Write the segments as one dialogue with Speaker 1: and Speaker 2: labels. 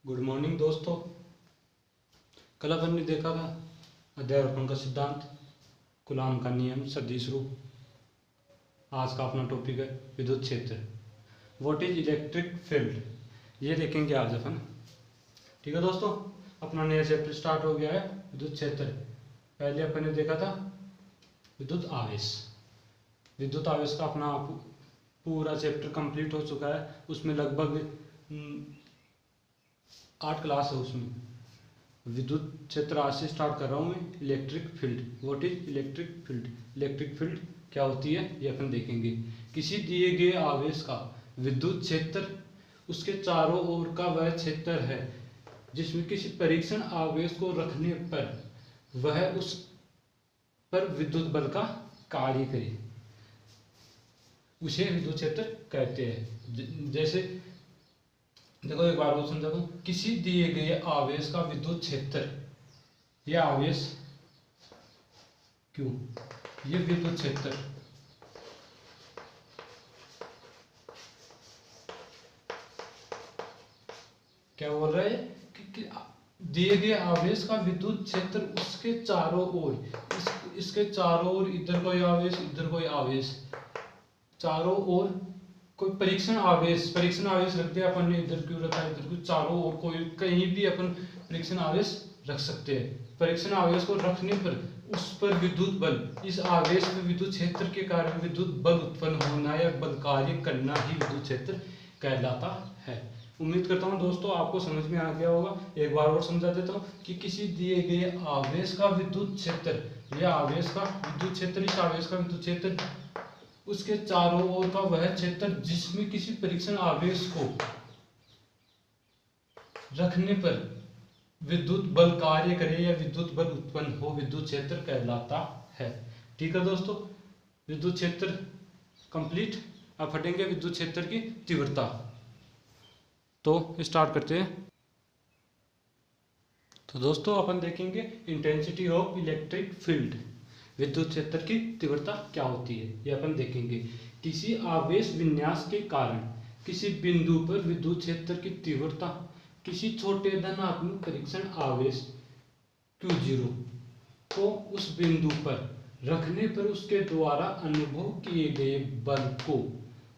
Speaker 1: Good morning दोस्तों। कल अपन ने देखा था अध्यारोपण का सिद्धांत, कूलाम का नियम, सदिश रूप। आज का अपना टॉपिक है विद्युत क्षेत्र। व्हाट इज इलेक्ट्रिक फील्ड, ये देखेंगे आज अपन। ठीक है दोस्तों, अपना नया चैप्टर स्टार्ट हो गया है विद्युत क्षेत्र। पहले अपन ने देखा था विद्युत आवेश। विद्युत आवेश का अपना पूरा चैप्टर कंप्लीट हो चुका है। उसमें लगभग 8 क्लास है। उसमें विद्युत क्षेत्र आज से स्टार्ट कर रहा हूँ मैं। Electric field, what is electric field. Electric field क्या होती है ये अपन देखेंगे। किसी दिए गए आवेश का विद्युत क्षेत्र उसके चारों ओर का वह क्षेत्र है जिसमें किसी परीक्षण आवेश को रखने पर वह उस पर विद्युत बल का कार्य करे, उसे विद्युत क्षेत्र कहते हैं। जैसे देखो एक बार वो समझा दूं, किसी दिए गए आवेश का विद्युत क्षेत्र, यह आवेश क्यों, ये विद्युत क्षेत्र क्या बोल रहा है कि दिए गए आवेश का विद्युत क्षेत्र उसके चारों ओर, इसके चारों ओर, इधर कोई आवेश इधर कोई आवेश, चारों ओर कोई परीक्षण आवेश रख दिया अपन ने, इधर क्यों रखा है, इधर क्यों, चारों ओर कोई कहीं भी अपन परीक्षण आवेश रख सकते हैं। परीक्षण आवेश को रखने पर उस पर विद्युत बल, इस आवेश में विद्युत क्षेत्र के कारण विद्युत बल उत्पन्न होना या बल कार्य करना ही विद्युत क्षेत्र कहलाता है। उम्मीद करता हूँ दोस्तों आपको समझ में आ गया होगा। एक बार और समझा देता हूँ कि किसी दिए गए आवेश का विद्युत क्षेत्र, यह आवेश का विद्युत क्षेत्र, इस आवेश का विद्युत क्षेत्र उसके चारों ओर का वह क्षेत्र जिसमें किसी परीक्षण आवेश को रखने पर विद्युत बल कार्य करे या विद्युत बल उत्पन्न हो, विद्युत क्षेत्र कहलाता है। ठीक है दोस्तों, विद्युत क्षेत्र कंप्लीट। अब हटेंगे विद्युत क्षेत्र की तीव्रता। तो स्टार्ट करते हैं। तो दोस्तों अपन देखेंगे इंटेंसिटी ऑफ इलेक्ट्रिक फील्ड, विद्युत क्षेत्र की तीव्रता क्या होती है ये अपन देखेंगे। किसी आवेश विन्यास के कारण किसी बिंदु पर विद्युत क्षेत्र की तीव्रता किसी छोटे धनात्मक परीक्षण आवेश Q0 को उस बिंदु पर रखने पर उसके द्वारा अनुभव किए गए बल को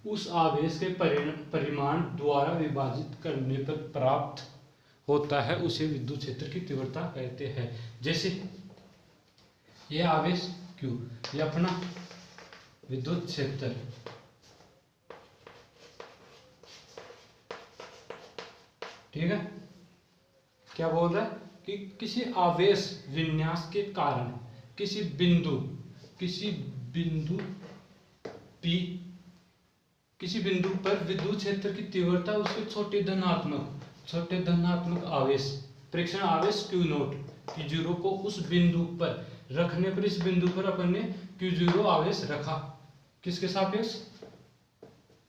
Speaker 1: उस आवेश के परिमाण द्वारा विभाजित करने पर प्राप्त होता है, उसे विद्युत क्षेत्र की तीव्रता कहते हैं। जैसे ये आवेश Q, ये अपना विद्युत क्षेत्र, ठीक है। क्या बोल रहा है कि किसी आवेश विन्यास के कारण किसी बिंदु पर विद्युत क्षेत्र की तीव्रता उसके छोटे धनात्मक आवेश, परीक्षण आवेश Q0 को उस बिंदु पर रखने पर, इस बिंदु पर अपन ने Q0 आवेश रखा, किसके सापेक्ष,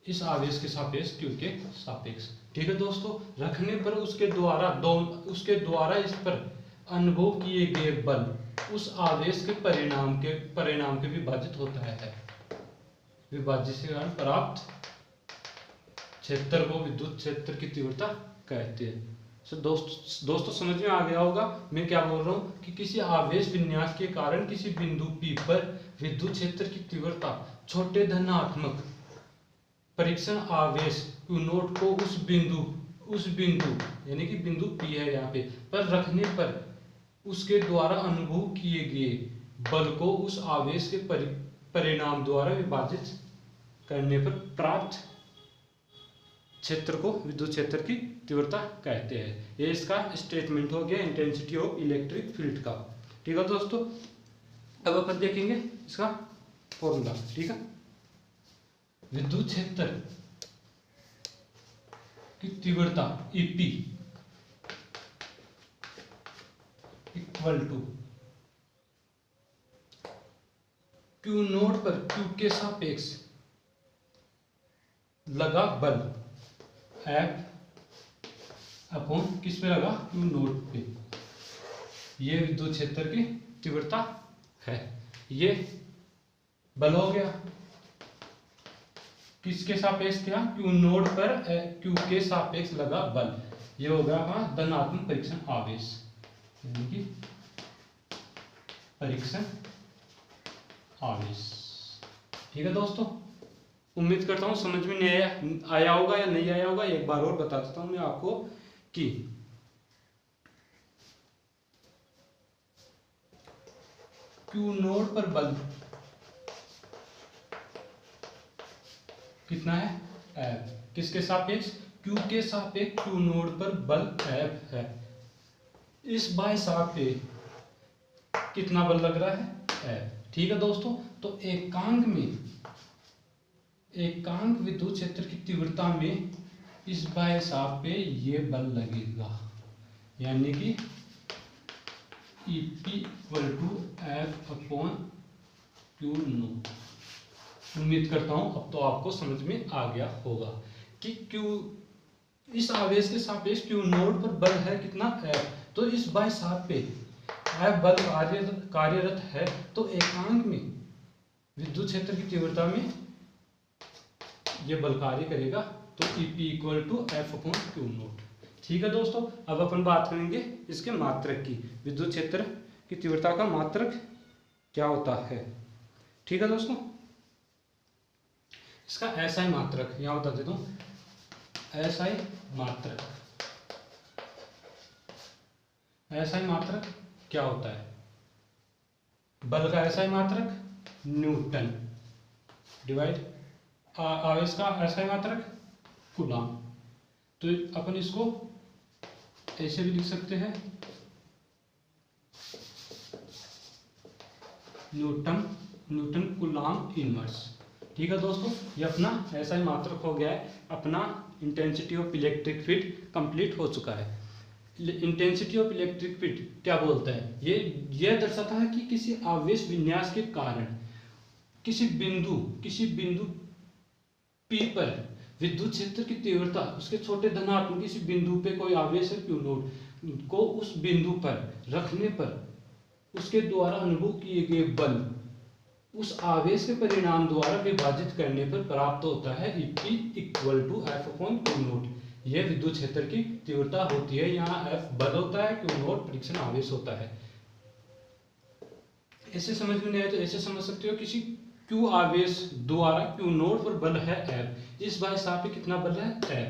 Speaker 1: इस आवेश के सापेक्ष, Q के सापेक्ष। ठीक है दोस्तों, रखने पर उसके द्वारा इस पर अनुभव किए गए बल उस आवेश के परिणाम के विभाजित होता है। विभाजित से प्राप्त क्षेत्र को विद्युत क्षेत्र की तीव्रता कहते हैं। दोस्तों समझ में आ गया होगा मैं क्या बोल रहा हूँ कि किसी आवेश विन्यास के कारण किसी बिंदु P पर विद्युत क्षेत्र की तीव्रता छोटे धनात्मक परीक्षण आवेश Q0 को उस बिंदु यानी कि बिंदु P है यहाँ पे पर रखने पर उसके द्वारा अनुभव किए गए बल को उस आवेश के परिणाम द्वारा विभाजित करने पर प्राप्त क्षेत्र को विद्युत क्षेत्र की तीव्रता कहते हैं। ये इसका स्टेटमेंट हो गया इंटेंसिटी ऑफ इलेक्ट्रिक फील्ड का। ठीक है दोस्तों, अब अपन देखेंगे इसका फॉर्मूला। ठीक है, विद्युत क्षेत्र की तीव्रता EP इक्वल टू Q0 पर Q के सापेक्ष लगा बल F अपॉन किस पे लगा, Q0 पे। ये विद्युत क्षेत्र की तीव्रता है। ये बल हो गया, किसके सापेक्ष क्या, क्यू नोड पर क्यू के सापेक्ष लगा बल, ये हो गया हमारा धनात्मक परीक्षण आवेश, यानी कि परीक्षण आवेश। ठीक है दोस्तों, उम्मीद करता हूँ समझ में नहीं आया होगा या नहीं आया होगा। एक बार और बता देता हूँ मैं आपको कि क्यू नोड पर बल कितना है, F, किसके सापेक्ष, Q के सापेक्ष क्यू नोड पर बल F है। इस बाय पे कितना बल लग रहा है, F। ठीक है दोस्तों, तो एकांक विद्युत क्षेत्र की तीव्रता में इस बाय पे ये बल लगेगा, यानी कि EP = F/Q नोड। उम्मीद करता हूं अब तो आपको समझ में आ गया होगा कि क्यू, इस आवेश के सापेक्ष क्यू नोड पर बल है कितना, F। तो इस बाय पे F बल कार्यरत है, तो एकांक में विद्युत क्षेत्र की तीव्रता में यह बल कार्य करेगा, तो EP = F/Q नोड। ठीक है दोस्तों, अब अपन बात करेंगे इसके मात्रक की, विद्युत क्षेत्र की तीव्रता का मात्रक क्या होता है। ठीक है दोस्तों, इसका SI मात्रक यहां बता देता हूं, SI मात्रक क्या होता है, बल का SI मात्रक न्यूटन डिवाइड आवेश का SI मात्रक कूलॉम। तो अपन इसको ऐसे भी लिख सकते हैं, न्यूटन कूलॉम इनवर्स। ठीक है दोस्तों, ये अपना SI मात्रक हो गया है, अपना intensity of electric field complete हो चुका है। इंटेंसिटी ऑफ इलेक्ट्रिक फील्ड क्या बोलता है, ये दर्शाता है कि किसी आवेश विन्यास के कारण किसी बिंदु P पर विद्युत क्षेत्र की तीव्रता, उसके छोटे धनात्मक किसी बिंदु पे कोई आवेश है क्यू नोड को उस बिंदु पर रखने पर उसके द्वारा अनुभव किए गए बल उस आवेश के परिणाम द्वारा विभाजित करने पर प्राप्त होता है, EP = F/Q नोड। यह विद्युत क्षेत्र की तीव्रता होती है, यहाँ F बल होता है, Q नोड परीक्षण आवेश होता है। ऐसे समझ में नहीं आया तो ऐसे समझ सकते हो, किसी Q आवेश द्वारा Q नोड पर बल है F, इस बाय पे कितना बल है, F।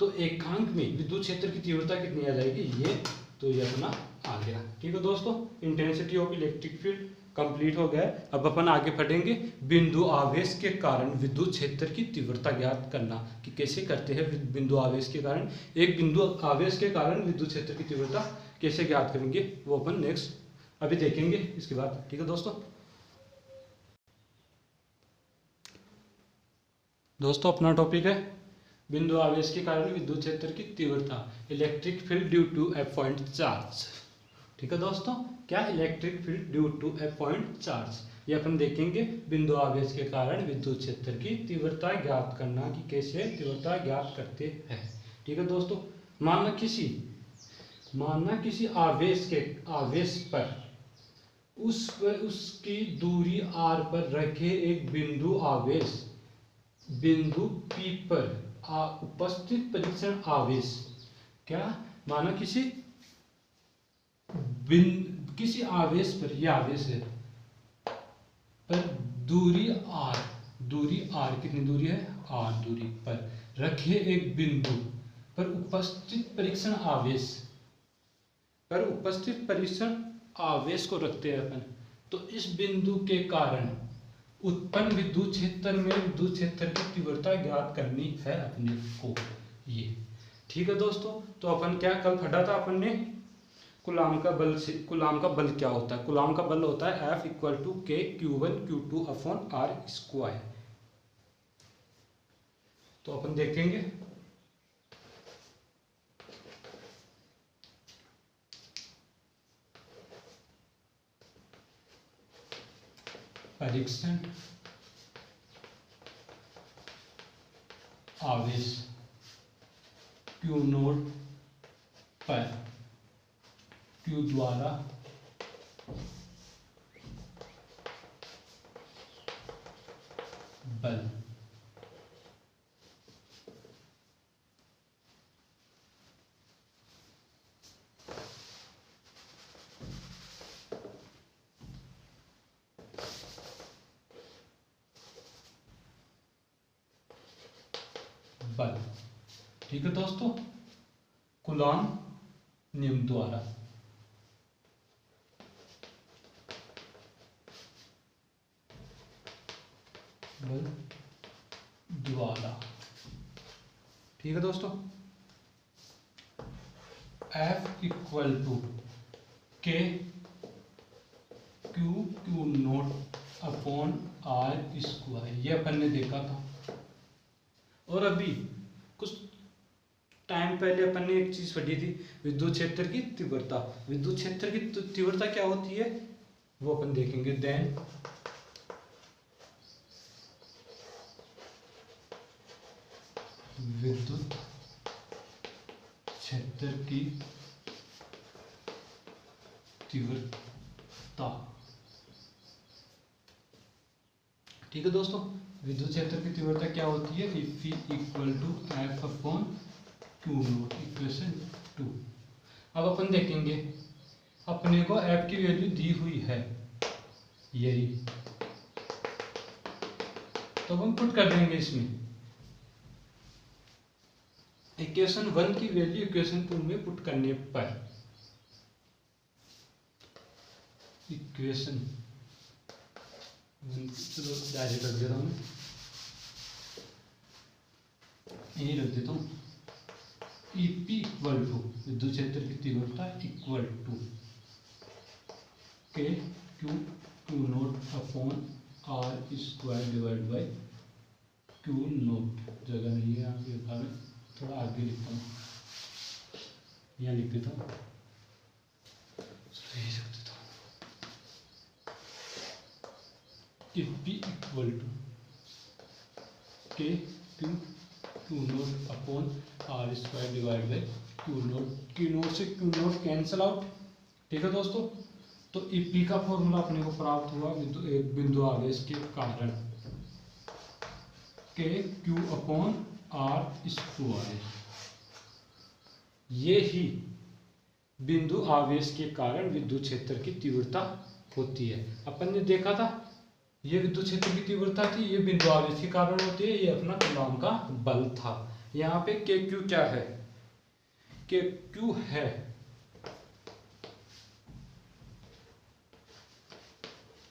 Speaker 1: तो एकांक में विद्युत क्षेत्र की तीव्रता कितनी आ जाएगी, ये तो ये अपना आ गया। ठीक है दोस्तों, intensity of electric field complete हो गया। अब अपन आगे पढ़ेंगे बिंदु आवेश के कारण विद्युत क्षेत्र की तीव्रता ज्ञात करना, कि कैसे करते हैं बिंदु आवेश के कारण, एक बिंदु आवेश के कारण विद्युत क्षेत्र की तीव्रता कैसे ज्ञात करेंगे, वो अपन नेक्स्ट अभी देखेंगे इसके बाद। ठीक है दोस्तों, अपना टॉपिक है बिंदु आवेश के कारण विद्युत क्षेत्र की तीव्रता, electric field due to a point charge. ठीक है दोस्तों, क्या, electric field due to a point charge, ये अपन देखेंगे बिंदु आवेश के कारण विद्युत क्षेत्र की तीव्रता ज्ञात करना, कि कैसे तीव्रता ज्ञात करते हैं। ठीक है दोस्तों, मानना किसी आवेश पर उसकी दूरी r पर रखे एक बिंदु P पर उपस्थित परीक्षण आवेश, क्या, माना किसी आवेश पर, यह आवेश है, पर दूरी r कितनी दूरी है, r दूरी पर रखे एक बिंदु पर उपस्थित परीक्षण आवेश को रखते हैं अपन, तो इस बिंदु के कारण उत्पन्न विद्युत क्षेत्र में विद्युत क्षेत्र की तीव्रता ज्ञात करनी है अपने को, ये। ठीक है दोस्तों, तो अपन क्या कल पढ़ा था अपन ने, कूलॉम का बल क्या होता है, कूलॉम का बल होता है F = K/Q1Q2/R²। तो अपन देखेंगे परीक्षण आवेश क्यू नोड पर क्यू द्वारा बल ठीक है दोस्तों, कूलॉम नियम द्वारा। बल द्वारा, ठीक है दोस्तों। F equal to K Q naught upon R square, ये अपन ने देखा था। और अभी कुछ टाइम पहले अपन ने एक चीज पढ़ी थी, विद्युत क्षेत्र की तीव्रता। विद्युत क्षेत्र की तीव्रता क्या होती है वो अपन देखेंगे। देन विद्युत क्षेत्र की तीव्रता, ठीक है दोस्तों। विद्युत क्षेत्र की तीव्रता क्या होती है, F equal to F upon Q naught, equation 2। अब अपन देखेंगे, अपने को एफ की वैल्यू दी हुई है यही, तो हम पुट कर देंगे इसमें। इक्वेशन 1 की वैल्यू इक्वेशन 2 में पुट करने पर इक्वेशन, चलो डायरेक्ट रख देता हूँ, यही रख देता हूँ। EP इक्वल टू विद्युत क्षेत्र की तीव्रता equal to K Q naught upon R square divide by Q naught. जगह नहीं है यहाँ पे, थोड़ा आगे लिखता हूँ, यहाँ लिख देता हूँ, EP equal to K Q naught upon R square divide by Q naught. Q naught से क्यू नोट कैंसल आउट, ठीक है दोस्तों। तो EP का फॉर्मूला अपने को प्राप्त हुआ एक बिंदु आवेश के कारण के क्यू अपॉन आर स्क्वायर, ये ही बिंदु आवेश के कारण विद्युत क्षेत्र की तीव्रता होती है। अपन ने देखा था ये विद्युत क्षेत्र की तीव्रता थी, ये बिंदु आवेश के कारण होती है, ये अपना कूलॉम का बल था। यहाँ पे के क्यू क्या है, के क्यू है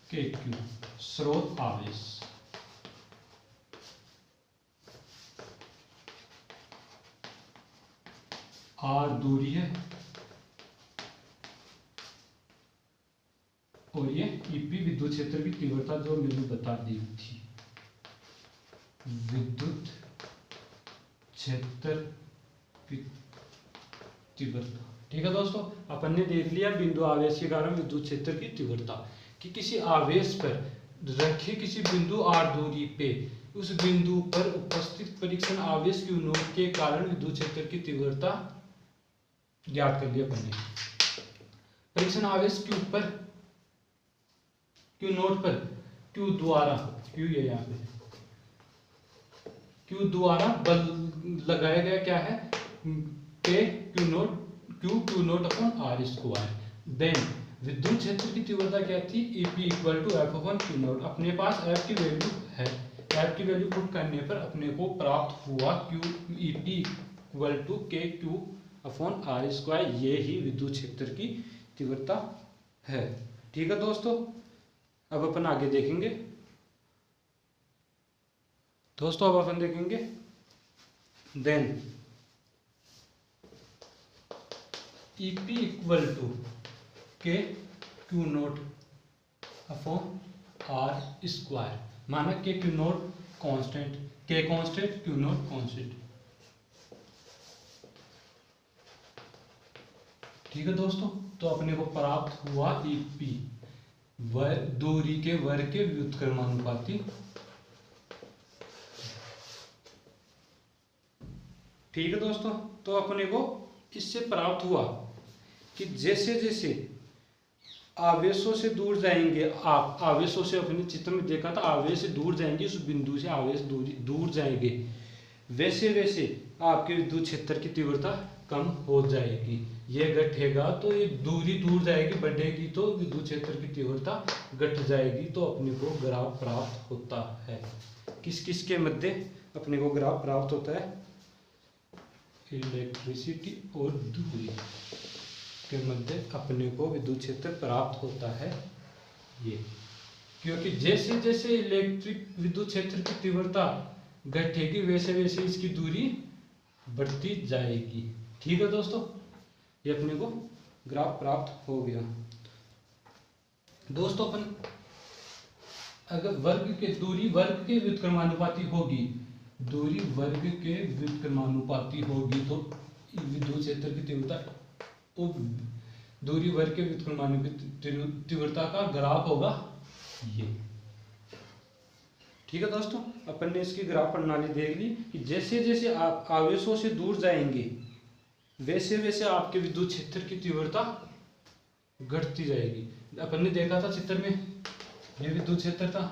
Speaker 1: के क्यू स्रोत आवेश, आर दूरी है, और ये ईपी विद्युत क्षेत्र की तीव्रता जो मैंने बता दी थी। विद्युत क्षेत्र की तीव्रता, ठीक है दोस्तों। अपन ने देख लिया बिंदु आवेश के कारण विद्युत क्षेत्र की तीव्रता, कि किसी आवेश पर रखे किसी बिंदु आर दूरी पे उस बिंदु पर उपस्थित परीक्षण आवेश क्यू नोट के कारण विद्युत क्षेत्र की तीव्रता ज्ञात कर लिया अपन ने। परीक्षण आवेश क्यू पर, क्यू नोट पर क्यू द्वारा, क्यू ये यहाँ पे क्यू द्वारा बल लगाया गया क्या है, K Q naught upon R square. Then विद्युत क्षेत्र की तीव्रता क्या थी, EP equal to F upon Q naught. अपने पास एफ की वैल्यू है, एफ की वैल्यू पुट करने पर अपने को प्राप्त हुआ EP equal to K Q upon R square, ये ही विद्युत क्षेत्र की तीव्रता है, ठीक है दोस्तों। अब अपन आगे देखेंगे दोस्तों, अब अपन देखेंगे then EP equal to K Q naught upon R square. माना के Q naught constant, K constant, Q naught constant, ठीक है दोस्तों। तो अपने को प्राप्त हुआ EP दूरी के वर्ग के व्युत्क्रमानुपाती, ठीक है दोस्तों। तो अपने को इससे प्राप्त हुआ कि जैसे जैसे आवेशों से दूर जाएंगे, आप आवेशों से अपने चित्र में देखा था, आवेश से दूर जाएंगे, उस बिंदु से आवेश दूर जाएंगे, वैसे वैसे आपके विद्युत क्षेत्र की तीव्रता कम हो जाएगी। ये घटेगा तो ये दूरी दूर जाएगी, बढ़ेगी तो विद्युत क्षेत्र की तीव्रता घट जाएगी। तो अपने को ग्राफ प्राप्त होता है, किस किस के मध्य अपने को ग्राफ प्राप्त होता है, इलेक्ट्रिसिटी और दूरी के मध्य अपने को विद्युत क्षेत्र प्राप्त होता है ये, क्योंकि जैसे जैसे इलेक्ट्रिक विद्युत क्षेत्र की तीव्रता घटेगी वैसे वैसे इसकी दूरी बढ़ती जाएगी। ठीक है दोस्तों, ये अपने को ग्राफ प्राप्त हो गया। दोस्तों अपन अगर दूरी वर्ग के व्युत्क्रमानुपाती होगी, दूरी वर्ग के व्युत्क्रमानुपाती होगी तो विद्युत क्षेत्र की तीव्रता दूरी वर्ग के व्युत्क्रमानुपाती तीव्रता का ग्राफ होगा ये। ठीक है दोस्तों, अपन ने इसकी ग्राफ प्रणाली देख ली कि जैसे जैसे आप आवेशों से दूर जाएंगे वैसे वैसे आपके विद्युत क्षेत्र की तीव्रता घटती जाएगी। अपन ने देखा था चित्र में, ये विद्युत क्षेत्र था,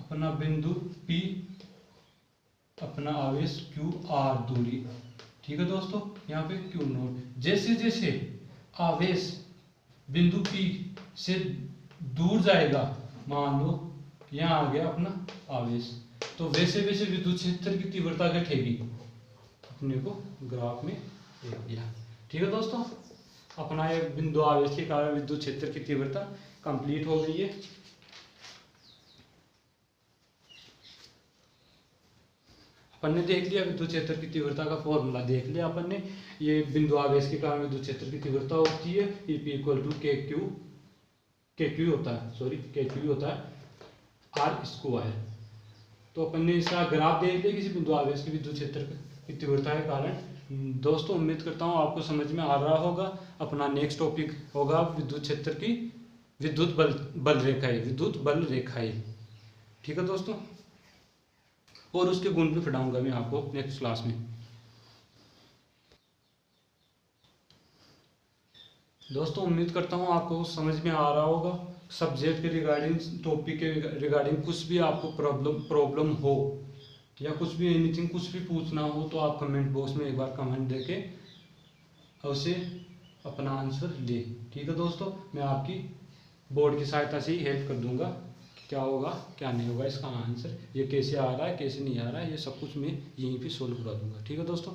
Speaker 1: अपना बिंदु P, अपना आवेश Q, R दूरी। ठीक है दोस्तों, यहाँ पे Q नोट। जैसे जैसे आवेश बिंदु P से दूर जाएगा, मान लो यहाँ आ गया अपना आवेश, तो वैसे वैसे विद्युत क्षेत्र की तीव्रता घटेगी, अपने को ग्राफ में देख दिया। ठीक है दोस्तों, अपना ये बिंदु आवेश के कारण विद्युत क्षेत्र की तीव्रता कंप्लीट हो गई है। अपन ने देख लिया विद्युत क्षेत्र की तीव्रता का फॉर्मूला देख लिया अपन ने। ये बिंदु आवेश के कारण विद्युत क्षेत्र की तीव्रता होती है EP = KQ होता है R²। तो अपन ने इसका ग्राफ देख लिया किसी बिंदु आवेश के विद्युत क्षेत्र की तीव्रता के कारण। दोस्तों उम्मीद करता हूँ आपको समझ में आ रहा होगा। अपना नेक्स्ट टॉपिक होगा विद्युत क्षेत्र की विद्युत बल रेखाएं। ठीक है दोस्तों, और उसके गुण भी पढ़ाऊंगा मैं आपको नेक्स्ट क्लास में। दोस्तों उम्मीद करता हूँ आपको समझ में आ रहा होगा। सब्जेक्ट के रिगार्डिंग, टॉपिक के रिगार्डिंग कुछ भी आपको प्रॉब्लम हो या कुछ भी एनीथिंग कुछ भी पूछना हो तो आप कमेंट बॉक्स में एक बार कमेंट देके उसे अपना आंसर दे। ठीक है दोस्तों, मैं आपकी बोर्ड की सहायता से ही हेल्प कर दूंगा क्या होगा क्या नहीं होगा इसका आंसर, ये कैसे आ रहा है कैसे नहीं आ रहा है, ये सब कुछ मैं यहीं पे सोल्व करा दूंगा। ठीक है दोस्तों।